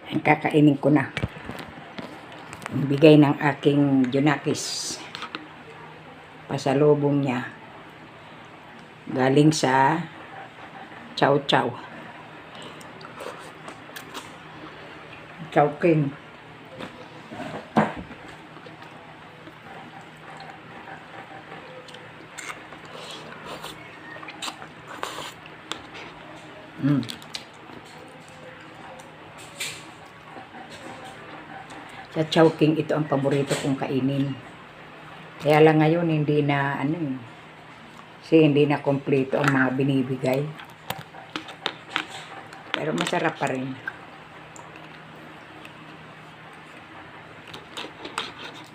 Ang kakainin ko na. Ang bigay ng aking Junakis. Pasalubong niya. Galing sa Chow Chow. Chowking. Sa Chowking, ito ang paborito kong kainin. Kaya lang ngayon, hindi na, kasi hindi na kompleto ang mga binibigay. Pero masarap pa rin.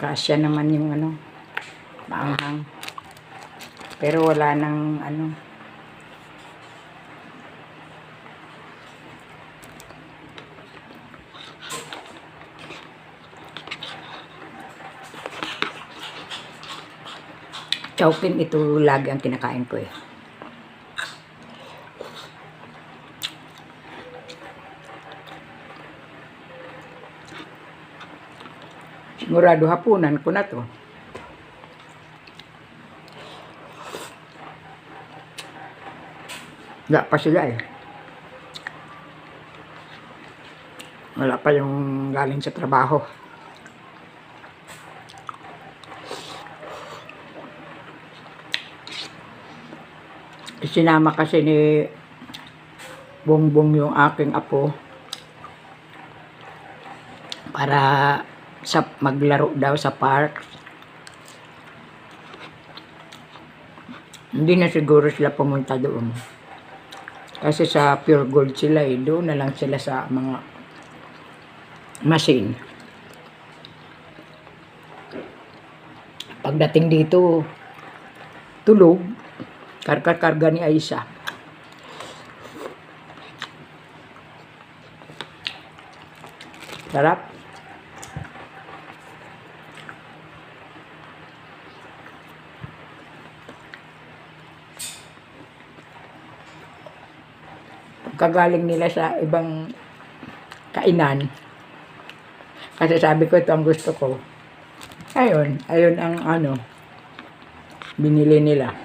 Kasya naman yung maanghang. Pero wala nang Chowking, ito lagi ang kinakain ko eh. Sigurado hapunan ko na to. Wala pa sila eh. Wala pa yung galing sa trabaho. Sinama kasi ni Bongbong yung aking apo para maglaro daw sa park. Hindi na siguro sila pumunta doon. Kasi sa Pure Gold sila eh. Doon na lang sila sa mga machine. Pagdating dito, tulog. Karga-karga ni Aisha. Sarap. Pagkagaling nila sa ibang kainan, kasi sabi ko ito ang gusto ko. Ayun ang binili nila.